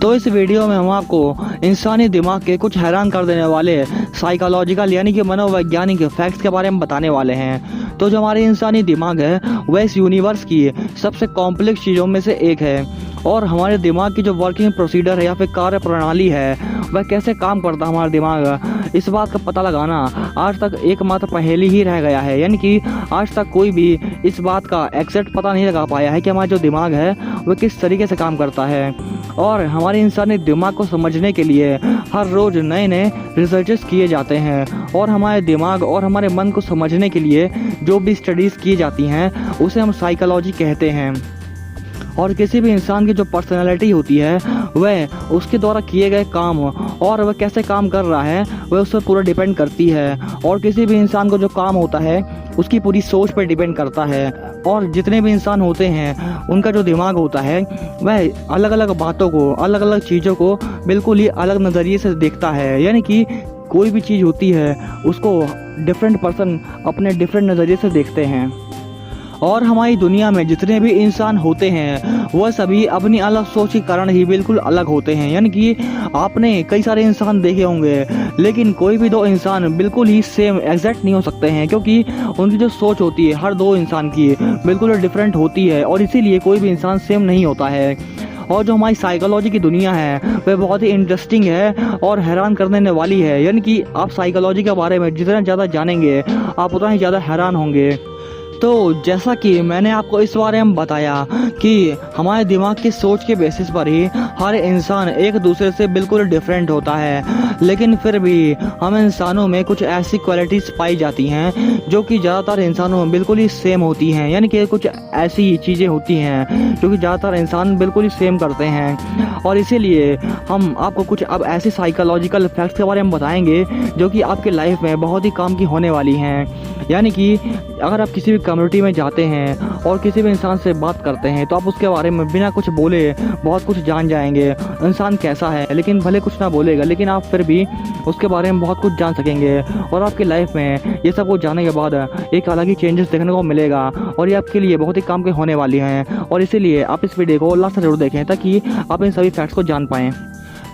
तो इस वीडियो में हम आपको इंसानी दिमाग के कुछ हैरान कर देने वाले साइकोलॉजिकल यानी कि मनोवैज्ञानिक फैक्ट्स के बारे में बताने वाले हैं। तो जो हमारी इंसानी दिमाग है वह इस यूनिवर्स की सबसे कॉम्प्लेक्स चीज़ों में से एक है और हमारे दिमाग की जो वर्किंग प्रोसीजर है या फिर कार्य प्रणाली है वह कैसे काम करता है हमारा दिमाग, इस बात का पता लगाना आज तक एकमात्र पहेली ही रह गया है। यानी कि आज तक कोई भी इस बात का एग्जैक्ट पता नहीं लगा पाया है कि हमारा जो दिमाग है वह किस तरीके से काम करता है। और हमारे इंसानी दिमाग को समझने के लिए हर रोज़ नए नए रिसर्चेस किए जाते हैं और हमारे दिमाग और हमारे मन को समझने के लिए जो भी स्टडीज़ की जाती हैं उसे हम साइकोलॉजी कहते हैं। और किसी भी इंसान की जो पर्सनैलिटी होती है वह उसके द्वारा किए गए काम और वह कैसे काम कर रहा है वह उस पर पूरा डिपेंड करती है। और किसी भी इंसान को जो काम होता है उसकी पूरी सोच पर डिपेंड करता है। और जितने भी इंसान होते हैं उनका जो दिमाग होता है वह अलग अलग बातों को, अलग अलग चीज़ों को बिल्कुल ही अलग नज़रिए से देखता है। यानी कि कोई भी चीज़ होती है उसको डिफरेंट पर्सन अपने डिफरेंट नज़रिए से देखते हैं। और हमारी दुनिया में जितने भी इंसान होते हैं वह सभी अपनी अलग सोच के कारण ही बिल्कुल अलग होते हैं। यानी कि आपने कई सारे इंसान देखे होंगे लेकिन कोई भी दो इंसान बिल्कुल ही सेम एग्जैक्ट नहीं हो सकते हैं, क्योंकि उनकी जो सोच होती है हर दो इंसान की बिल्कुल डिफरेंट होती है और इसीलिए कोई भी इंसान सेम नहीं होता है। और जो हमारी साइकोलॉजी की दुनिया है वह बहुत ही इंटरेस्टिंग है और हैरान करने वाली है। यानी कि आप साइकोलॉजी के बारे में जितना ज़्यादा जानेंगे आप उतना ही ज़्यादा हैरान होंगे। तो जैसा कि मैंने आपको इस बारे में बताया कि हमारे दिमाग की सोच के बेसिस पर ही हर इंसान एक दूसरे से बिल्कुल डिफरेंट होता है, लेकिन फिर भी हम इंसानों में कुछ ऐसी क्वालिटीज़ पाई जाती हैं जो कि ज़्यादातर इंसानों में बिल्कुल ही सेम होती हैं। यानी कि कुछ ऐसी चीज़ें होती हैं जो कि ज़्यादातर इंसान बिल्कुल ही सेम करते हैं। और इसीलिए हम आपको कुछ अब ऐसी साइकोलॉजिकल फैक्ट्स के बारे में बताएंगे जो कि आपके लाइफ में बहुत ही काम की होने वाली हैं। यानी कि अगर आप किसी भी कम्युनिटी में जाते हैं और किसी भी इंसान से बात करते हैं तो आप उसके बारे में बिना कुछ बोले बहुत कुछ जान जाएंगे। इंसान कैसा है लेकिन भले कुछ ना बोलेगा लेकिन आप फिर भी उसके बारे में बहुत कुछ जान सकेंगे और आपकी लाइफ में ये सब कुछ जानने के बाद एक अलग ही चेंजेस देखने को मिलेगा और ये आपके लिए बहुत ही काम के होने वाली हैं। और इसीलिए आप इस वीडियो को लास्ट तक जरूर देखें ताकि आप इन सभी फैक्ट्स को जान पाएँ।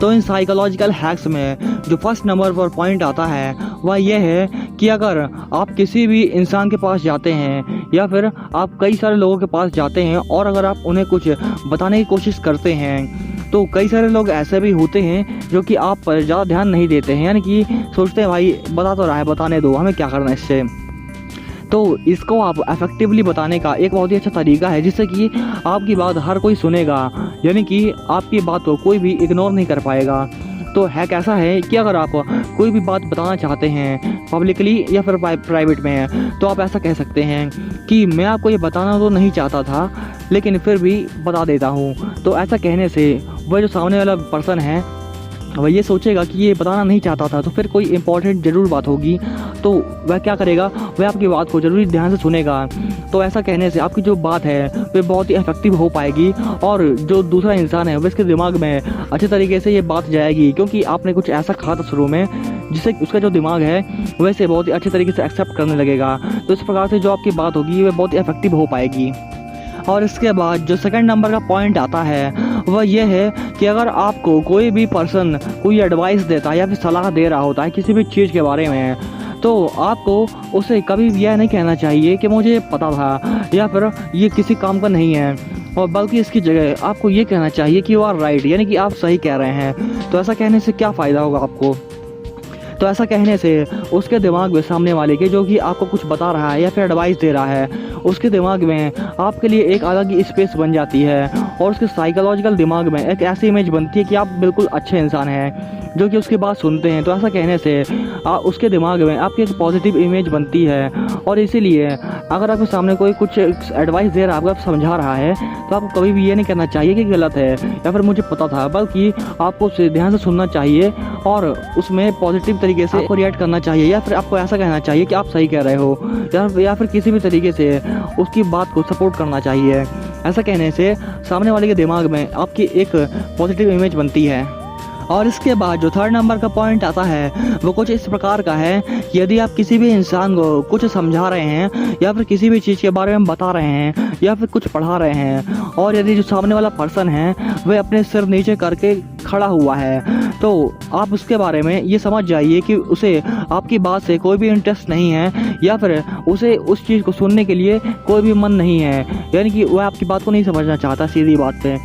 तो इन साइकोलॉजिकल हैक्स में जो फर्स्ट नंबर पर पॉइंट आता है वह यह है कि अगर आप किसी भी इंसान के पास जाते हैं या फिर आप कई सारे लोगों के पास जाते हैं और अगर आप उन्हें कुछ बताने की कोशिश करते हैं तो कई सारे लोग ऐसे भी होते हैं जो कि आप पर ज़्यादा ध्यान नहीं देते हैं। यानी कि सोचते हैं भाई बता तो रहा है, बताने दो, हमें क्या करना है इससे। तो इसको आप इफेक्टिवली बताने का एक बहुत ही अच्छा तरीका है जिससे कि आपकी बात हर कोई सुनेगा, यानी कि आपकी बात को कोई भी इग्नोर नहीं कर पाएगा। तो हैक ऐसा है कि अगर आप कोई भी बात बताना चाहते हैं पब्लिकली या फिर प्राइवेट में तो आप ऐसा कह सकते हैं कि मैं आपको ये बताना तो नहीं चाहता था लेकिन फिर भी बता देता हूँ। तो ऐसा कहने से वह जो सामने वाला पर्सन है वह ये सोचेगा कि ये बताना नहीं चाहता था तो फिर कोई इंपॉर्टेंट ज़रूर बात होगी, तो वह क्या करेगा, वह आपकी बात को ज़रूरी ध्यान से सुनेगा। तो ऐसा कहने से आपकी जो बात है वह बहुत ही इफेक्टिव हो पाएगी और जो दूसरा इंसान है वह इसके दिमाग में अच्छे तरीके से ये बात जाएगी, क्योंकि आपने कुछ ऐसा कहा था शुरू में जिससे उसका जो दिमाग है वैसे बहुत ही अच्छे तरीके से एक्सेप्ट करने लगेगा। तो इस प्रकार से जो आपकी बात होगी वह बहुत ही इफेक्टिव हो पाएगी। और इसके बाद जो सेकंड नंबर का पॉइंट आता है वह यह है कि अगर आपको कोई भी पर्सन कोई एडवाइस देता है या फिर सलाह दे रहा होता है किसी भी चीज़ के बारे में तो आपको उसे कभी भी यह नहीं कहना चाहिए कि मुझे पता था या फिर ये किसी काम का नहीं है, और बल्कि इसकी जगह आपको ये कहना चाहिए कि यू आर राइट, यानी कि आप सही कह रहे हैं। तो ऐसा कहने से क्या फ़ायदा होगा आपको, तो ऐसा कहने से उसके दिमाग में सामने वाले के जो कि आपको कुछ बता रहा है या फिर एडवाइस दे रहा है उसके दिमाग में आपके लिए एक अलग ही स्पेस बन जाती है और उसके साइकोलॉजिकल दिमाग में एक ऐसी इमेज बनती है कि आप बिल्कुल अच्छे इंसान हैं जो कि उसकी बात सुनते हैं। तो ऐसा कहने से उसके दिमाग में आपकी एक पॉजिटिव इमेज बनती है और इसीलिए अगर आपके सामने कोई कुछ एडवाइस दे रहा है, आपको समझा रहा है तो आपको कभी भी ये नहीं कहना चाहिए कि गलत है या फिर मुझे पता था, बल्कि आपको उसे ध्यान से सुनना चाहिए और उसमें पॉजिटिव तरीके से आपको रिएक्ट करना चाहिए या फिर आपको ऐसा कहना चाहिए कि आप सही कह रहे हो या फिर किसी भी तरीके से उसकी बात को सपोर्ट करना चाहिए। ऐसा कहने से सामने वाले के दिमाग में आपकी एक पॉजिटिव इमेज बनती है। और इसके बाद जो थर्ड नंबर का पॉइंट आता है वो कुछ इस प्रकार का है कि यदि आप किसी भी इंसान को कुछ समझा रहे हैं या फिर किसी भी चीज़ के बारे में बता रहे हैं या फिर कुछ पढ़ा रहे हैं, और यदि जो सामने वाला पर्सन है वह अपने सिर नीचे करके खड़ा हुआ है, तो आप उसके बारे में ये समझ जाइए कि उसे आपकी बात से कोई भी इंटरेस्ट नहीं है या फिर उसे उस चीज़ को सुनने के लिए कोई भी मन नहीं है, यानी कि वह आपकी बात को नहीं समझना चाहता सीधी बात पे।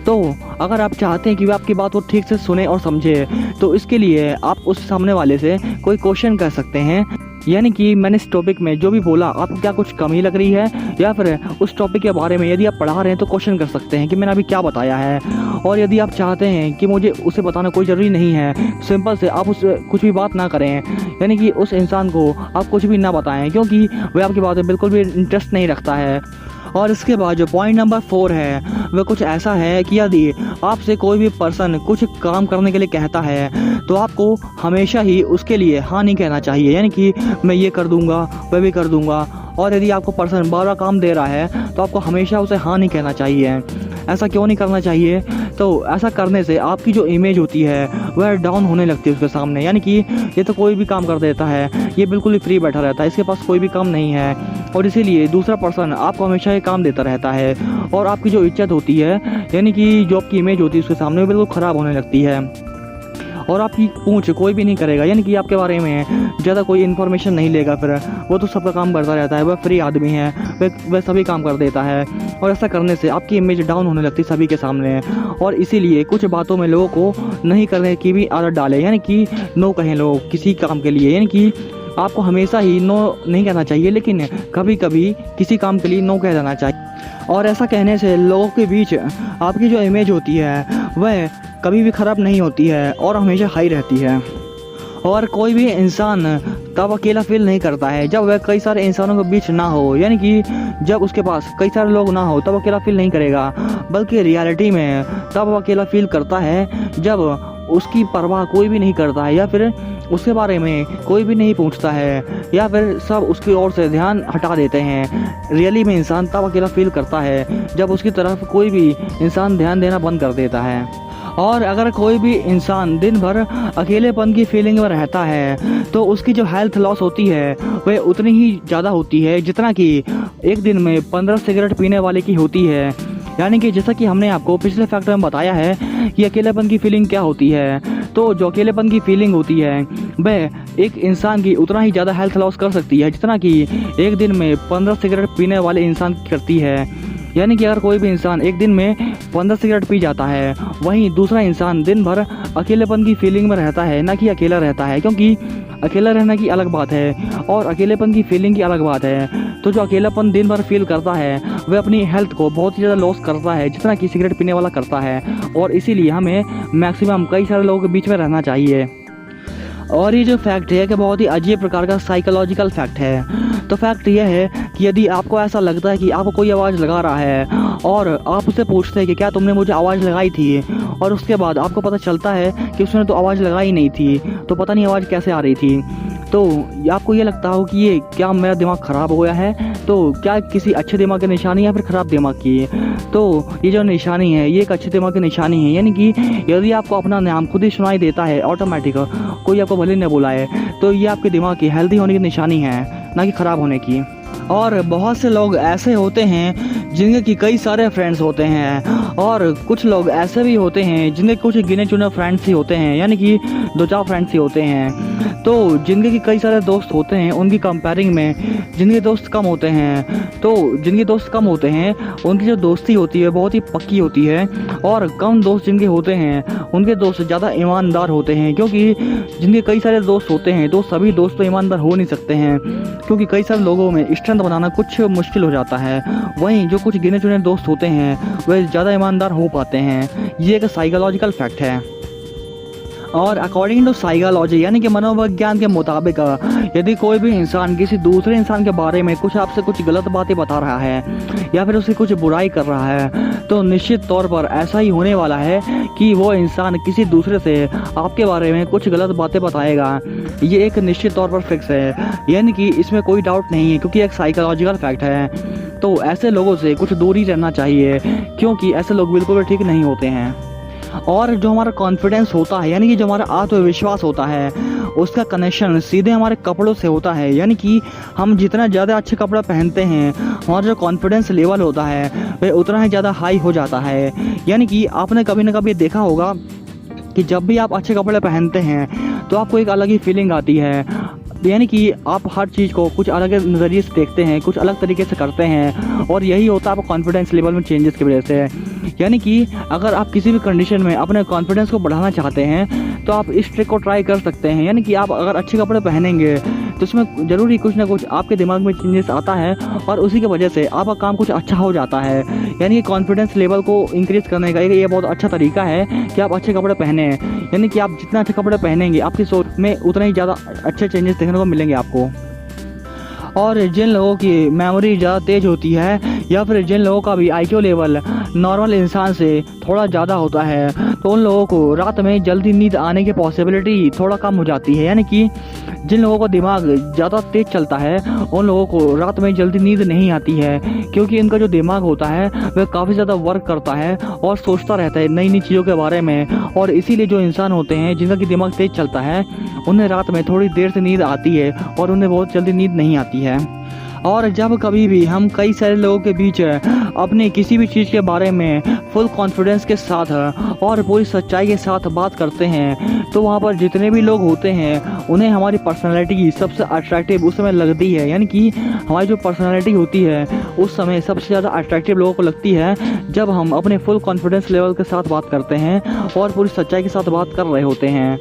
तो अगर आप चाहते हैं कि वह आपकी बात को ठीक से सुने और समझे, तो इसके लिए आप उस सामने वाले से कोई क्वेश्चन कर सकते हैं, यानी कि मैंने इस टॉपिक में जो भी बोला आपको क्या कुछ कमी लग रही है, या फिर उस टॉपिक के बारे में यदि आप पढ़ा रहे हैं तो क्वेश्चन कर सकते हैं कि मैंने अभी क्या बताया है। और यदि आप चाहते हैं कि मुझे उसे बताना कोई ज़रूरी नहीं है, सिंपल से आप उस कुछ भी बात ना करें, यानी कि उस इंसान को आप कुछ भी ना बताएं क्योंकि वह आपकी बात में बिल्कुल भी इंटरेस्ट नहीं रखता है। और इसके बाद जो पॉइंट नंबर 4 है वह कुछ ऐसा है कि यदि आपसे कोई भी पर्सन कुछ काम करने के लिए कहता है तो आपको हमेशा ही उसके लिए हाँ नहीं कहना चाहिए, यानी कि मैं ये कर दूंगा वह भी कर दूंगा। और यदि आपको पर्सन बार बार काम दे रहा है तो आपको हमेशा उसे हाँ नहीं कहना चाहिए। ऐसा क्यों नहीं करना चाहिए? तो ऐसा करने से आपकी जो इमेज होती है वह डाउन होने लगती है उसके सामने, यानी कि ये तो कोई भी काम कर देता है, ये बिल्कुल ही फ्री बैठा रहता है, इसके पास कोई भी काम नहीं है, और इसीलिए दूसरा पर्सन आपको हमेशा ये काम देता रहता है और आपकी जो इज्जत होती है, यानी कि जो आपकी इमेज होती है उसके सामने वो बिल्कुल ख़राब होने लगती है और आपकी पूछ कोई भी नहीं करेगा, यानी कि आपके बारे में ज़्यादा कोई इन्फॉर्मेशन नहीं लेगा। फिर वो तो सबका काम करता रहता है, वह फ्री आदमी है, वह सभी काम कर देता है, और ऐसा करने से आपकी इमेज डाउन होने लगती है सभी के सामने। और इसीलिए कुछ बातों में लोगों को नहीं करने की भी आदत डाले, यानी कि नो कहें लोग किसी काम के लिए, यानी कि आपको हमेशा ही नो नहीं कहना चाहिए, लेकिन कभी कभी किसी काम के लिए नो कह देना चाहिए। और ऐसा कहने से लोगों के बीच आपकी जो इमेज होती है वह कभी भी ख़राब नहीं होती है और हमेशा हाई रहती है। और कोई भी इंसान तब अकेला फील नहीं करता है जब वह कई सारे इंसानों के बीच ना हो, यानी कि जब उसके पास कई सारे लोग ना हो तब अकेला फील नहीं करेगा, बल्कि रियलिटी में तब अकेला फील करता है जब उसकी परवाह कोई भी नहीं करता है या फिर उसके बारे में कोई भी नहीं पूछता है या फिर सब उसकी ओर से ध्यान हटा देते हैं। रियली में इंसान तब अकेला फील करता है जब उसकी तरफ कोई भी इंसान ध्यान देना बंद कर देता है। और अगर कोई भी इंसान दिन भर अकेलेपन की फीलिंग में रहता है तो उसकी जो हेल्थ लॉस होती है वह उतनी ही ज़्यादा होती है जितना कि एक दिन में 15 सिगरेट पीने वाले की होती है। यानी कि जैसा कि हमने आपको पिछले फैक्टर में बताया है कि अकेलेपन की फीलिंग क्या होती है, तो जो अकेलेपन की फीलिंग होती है वह एक इंसान की उतना ही ज़्यादा हेल्थ लॉस कर सकती है जितना कि एक दिन में 15 सिगरेट पीने वाले इंसान की करती है। यानी कि अगर कोई भी इंसान एक दिन में 15 सिगरेट पी जाता है, वहीं दूसरा इंसान दिन भर अकेलेपन की फीलिंग में रहता है, ना कि अकेला रहता है, क्योंकि अकेला रहना की अलग बात है और अकेलेपन की फीलिंग की अलग बात है। तो जो अकेलापन दिन भर फील करता है वह अपनी हेल्थ को बहुत ही ज़्यादा लॉस करता है जितना कि सिगरेट पीने वाला करता है, और इसीलिए हमें मैक्सिमम कई सारे लोगों के बीच में रहना चाहिए। और ये जो फैक्ट है कि बहुत ही अजीब प्रकार का साइकोलॉजिकल फैक्ट है। तो फैक्ट यह है कि यदि आपको ऐसा लगता है कि आपको कोई आवाज़ लगा रहा है और आप उससे पूछते हैं कि क्या तुमने मुझे आवाज़ लगाई थी, और उसके बाद आपको पता चलता है कि उसने तो आवाज़ लगाई नहीं थी, तो पता नहीं आवाज़ कैसे आ रही थी, तो आपको ये लगता हो कि ये क्या मेरा दिमाग ख़राब हो गया है, तो क्या किसी अच्छे दिमाग की निशानी या फिर ख़राब दिमाग की? तो ये जो निशानी है ये एक अच्छे दिमाग की निशानी है। यानी कि यदि आपको अपना नाम खुद ही सुनाई देता है ऑटोमेटिक, कोई आपको भले न बुलाए, तो ये आपके दिमाग की हेल्दी होने की निशानी है, ना कि ख़राब होने की। और बहुत से लोग ऐसे होते हैं जिनके कि कई सारे फ्रेंड्स होते हैं, और कुछ लोग ऐसे भी होते हैं जिनके कुछ गिने चुने फ्रेंड्स ही होते हैं, यानी कि 2-4 फ्रेंड्स ही होते हैं। तो जिनके कि कई सारे दोस्त होते हैं उनकी कंपेयरिंग में जिनके दोस्त कम होते हैं, तो जिनके दोस्त कम होते हैं उनकी जो दोस्ती होती है बहुत ही पक्की होती है, और कम दोस्त जिनके होते हैं उनके दोस्त ज़्यादा ईमानदार होते हैं, क्योंकि जिनके कई सारे दोस्त होते हैं तो सभी दोस्त तो ईमानदार हो नहीं सकते हैं, क्योंकि कई सारे लोगों में स्ट्रेंथ बनाना कुछ मुश्किल हो जाता है। वहीं जो कुछ गिने चुने दोस्त होते हैं वह ज़्यादा ईमानदार हो पाते हैं। ये एक साइकोलॉजिकल फैक्ट है। और अकॉर्डिंग टू साइकोलॉजी यानी कि मनोविज्ञान के मुताबिक यदि कोई भी इंसान किसी दूसरे इंसान के बारे में कुछ आपसे कुछ गलत बातें बता रहा है या फिर उसे कुछ बुराई कर रहा है, तो निश्चित तौर पर ऐसा ही होने वाला है कि वो इंसान किसी दूसरे से आपके बारे में कुछ गलत बातें बताएगा। ये एक निश्चित तौर पर फिक्स है, यानी कि इसमें कोई डाउट नहीं है, क्योंकि एक साइकोलॉजिकल फैक्ट है। तो ऐसे लोगों से कुछ दूरी रहना चाहिए, क्योंकि ऐसे लोग बिल्कुल भी ठीक नहीं होते हैं। और जो हमारा कॉन्फिडेंस होता है यानी कि जो हमारा आत्मविश्वास होता है उसका कनेक्शन सीधे हमारे कपड़ों से होता है। यानी कि हम जितना ज़्यादा अच्छे कपड़ा पहनते हैं हमारा जो कॉन्फिडेंस लेवल होता है वह उतना ही ज़्यादा हाई हो जाता है। यानी कि आपने कभी ना कभी देखा होगा कि जब भी आप अच्छे कपड़े पहनते हैं तो आपको एक अलग ही फीलिंग आती है। यानी कि आप हर चीज़ को कुछ अलग नज़रिए से देखते हैं, कुछ अलग तरीके से करते हैं और यही होता है आपका कॉन्फिडेंस लेवल में चेंजेस की वजह से। यानी कि अगर आप किसी भी कंडीशन में अपने कॉन्फिडेंस को बढ़ाना चाहते हैं तो आप इस ट्रिक को ट्राई कर सकते हैं। यानी कि आप अगर अच्छे कपड़े पहनेंगे तो उसमें ज़रूरी कुछ ना कुछ आपके दिमाग में चेंजेस आता है और उसी की वजह से आपका काम कुछ अच्छा हो जाता है। यानी कि कॉन्फिडेंस लेवल को इंक्रीज़ करने का ये बहुत अच्छा तरीका है कि आप अच्छे कपड़े पहने। यानी कि आप जितना अच्छे कपड़े पहनेंगे आपकी सोच में उतना ही ज़्यादा अच्छे चेंजेस देखने को मिलेंगे आपको। और जिन लोगों की मेमोरी ज़्यादा तेज़ होती है या फिर जिन लोगों का भी IQ लेवल नॉर्मल इंसान से थोड़ा ज़्यादा होता है तो उन लोगों को रात में जल्दी नींद आने की पॉसिबिलिटी थोड़ा कम हो जाती है। यानी कि जिन लोगों का दिमाग ज़्यादा तेज़ चलता है उन लोगों को रात में जल्दी नींद नहीं आती है, क्योंकि इनका जो दिमाग होता है वह काफ़ी ज़्यादा वर्क करता है और सोचता रहता है नई नई चीज़ों के बारे में। और इसीलिए जो इंसान होते हैं जिनका कि दिमाग तेज़ चलता है उन्हें रात में थोड़ी देर से नींद आती है और उन्हें बहुत जल्दी नींद नहीं आती है। और जब कभी भी हम कई सारे लोगों के बीच अपने किसी भी चीज़ के बारे में फुल कॉन्फिडेंस के साथ और पूरी सच्चाई के साथ बात करते हैं तो वहाँ पर जितने भी लोग होते हैं उन्हें हमारी पर्सनालिटी सबसे अट्रैक्टिव उस समय लगती है। यानी कि हमारी जो पर्सनालिटी होती है उस समय सबसे ज़्यादा अट्रैक्टिव लोगों को लगती है जब हम अपने फुल कॉन्फिडेंस लेवल के साथ बात करते हैं और पूरी सच्चाई के साथ बात कर रहे होते हैं।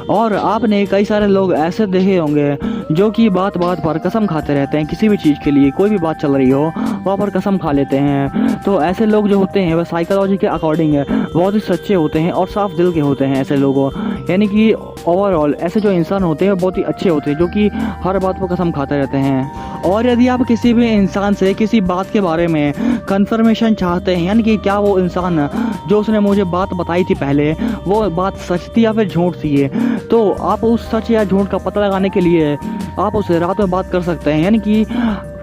और आपने कई सारे लोग ऐसे देखे होंगे जो कि बात बात पर कसम खाते रहते हैं, किसी भी चीज़ के लिए कोई भी बात चल रही हो वहाँ पर कसम खा लेते हैं। तो ऐसे लोग जो होते हैं वह साइकोलॉजी के अकॉर्डिंग बहुत ही सच्चे होते हैं और साफ दिल के होते हैं ऐसे लोगों। यानी कि ओवरऑल ऐसे जो इंसान होते हैं बहुत ही अच्छे होते हैं जो कि हर बात पर कसम खाते रहते हैं। और यदि आप किसी भी इंसान से किसी बात के बारे में कंफर्मेशन चाहते हैं यानी कि क्या वो इंसान जो उसने मुझे बात बताई थी पहले वो बात सच थी या फिर झूठ थी, तो आप उस सच या झूठ का पता लगाने के लिए आप उससे रात में बात कर सकते हैं। यानी कि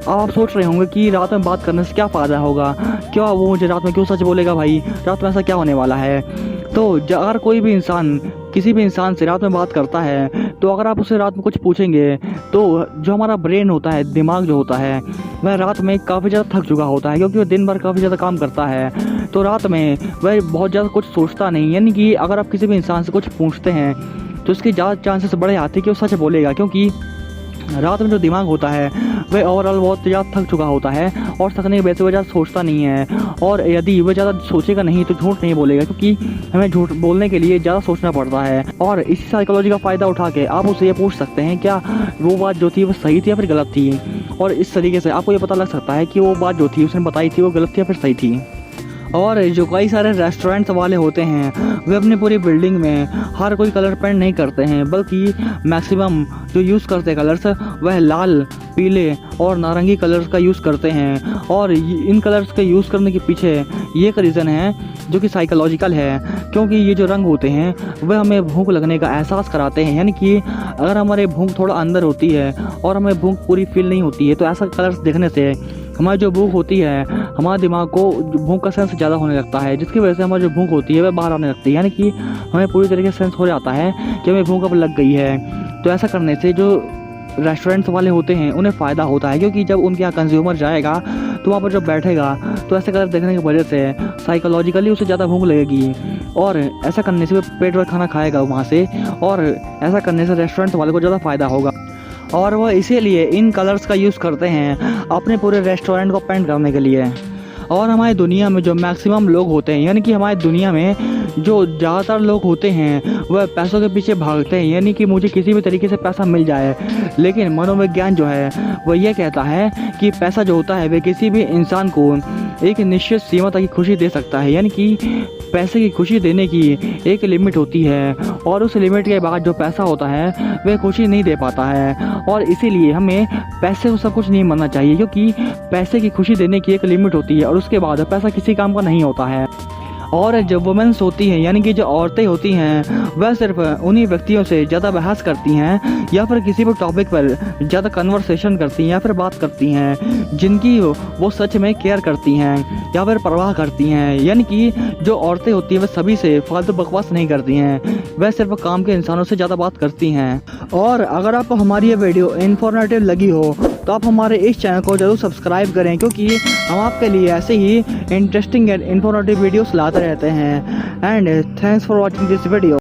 आप सोच रहे होंगे कि रात में बात करने से क्या फ़ायदा होगा, क्या वो मुझे रात में क्यों सच बोलेगा, भाई रात में ऐसा क्या होने वाला है। तो अगर कोई भी इंसान किसी भी इंसान से रात में बात करता है तो अगर आप उससे रात में कुछ पूछेंगे तो जो हमारा ब्रेन होता है, दिमाग जो होता है वह रात में काफ़ी ज़्यादा थक चुका होता है क्योंकि वह दिन भर काफ़ी ज़्यादा काम करता है। तो रात में वह बहुत ज़्यादा कुछ सोचता नहीं। यानी कि अगर आप किसी भी इंसान से कुछ पूछते हैं तो इसके ज़्यादा चांसेस बड़े आते हैं कि वो सच बोलेगा, क्योंकि रात में जो दिमाग होता है वह ओवरऑल बहुत ज़्यादा थक चुका होता है और थकने की वजह से वह ज़्यादा सोचता नहीं है। और यदि वह ज़्यादा सोचेगा नहीं तो झूठ नहीं बोलेगा, क्योंकि हमें झूठ बोलने के लिए ज़्यादा सोचना पड़ता है। और इसी साइकोलॉजी का फ़ायदा उठा के आप उससे ये पूछ सकते हैं क्या वो बात जो थी वो सही थी या फिर गलत थी, और इस तरीके से आपको ये पता लग सकता है कि वो बात जो थी उसने बताई थी वो गलत थी या फिर सही थी। और जो कई सारे रेस्टोरेंट वाले होते हैं वे अपनी पूरी बिल्डिंग में हर कोई कलर पेंट नहीं करते हैं, बल्कि मैक्सिमम जो यूज़ करते हैं कलर्स वह लाल, पीले और नारंगी कलर्स का यूज़ करते हैं। और इन कलर्स के यूज़ करने के पीछे ये एक रीज़न है जो कि साइकोलॉजिकल है, क्योंकि ये जो रंग होते हैं वह हमें भूख लगने का एहसास कराते हैं। यानी कि अगर हमारे भूख थोड़ा अंदर होती है और हमें भूख पूरी फील नहीं होती है तो ऐसा कलर्स देखने से हमारी जो भूख होती है हमारे दिमाग को भूख का सेंस ज़्यादा होने लगता है, जिसकी वजह से हमारी जो भूख होती है वह बाहर आने लगती है। यानी कि हमें पूरी तरीके से सेंस हो जाता है कि हमें भूख अब लग गई है। तो ऐसा करने से जो रेस्टोरेंट्स वाले होते हैं उन्हें फ़ायदा होता है, क्योंकि जब उनके यहाँ कंज्यूमर जाएगा तो वहाँ पर जब बैठेगा तो ऐसे कलर देखने की वजह से साइकोलॉजिकली उसे ज़्यादा भूख लगेगी और ऐसा करने से वो पेट भर खाना खाएगा वहाँ से, और ऐसा करने से रेस्टोरेंट वाले को ज़्यादा फ़ायदा होगा। और वह इसीलिए इन कलर्स का यूज़ करते हैं अपने पूरे रेस्टोरेंट को पेंट करने के लिए। और हमारी दुनिया में जो मैक्सिमम लोग होते हैं, यानी कि हमारी दुनिया में जो ज़्यादातर लोग होते हैं वह पैसों के पीछे भागते हैं, यानी कि मुझे किसी भी तरीके से पैसा मिल जाए। लेकिन मनोविज्ञान जो है वह यह कहता है कि पैसा जो होता है वह किसी भी इंसान को एक निश्चित सीमा तक की खुशी दे सकता है। यानी कि पैसे की खुशी देने की एक लिमिट होती है और उस लिमिट के बाद जो पैसा होता है वह खुशी नहीं दे पाता है। और इसीलिए हमें पैसे को सब कुछ नहीं मानना चाहिए, क्योंकि पैसे की खुशी देने की एक लिमिट होती है और उसके बाद पैसा किसी काम का नहीं होता है। और जो वुमेन्स होती हैं यानी कि जो औरतें होती हैं वह सिर्फ उन्हीं व्यक्तियों से ज़्यादा बहस करती हैं या फिर किसी भी टॉपिक पर ज़्यादा कन्वर्सेशन करती हैं या फिर बात करती हैं जिनकी वो सच में केयर करती हैं या फिर परवाह करती हैं। यानी कि जो औरतें होती हैं वह सभी से फालतू बकवास नहीं करती हैं, वह सिर्फ काम के इंसानों से ज़्यादा बात करती हैं। और अगर आपको हमारी ये वीडियो इन्फॉर्मेटिव लगी हो तो आप हमारे इस चैनल को ज़रूर सब्सक्राइब करें, क्योंकि हम आपके लिए ऐसे ही इंटरेस्टिंग एंड इन्फॉर्मेटिव वीडियोस लाते रहते हैं। And thanks for watching this video.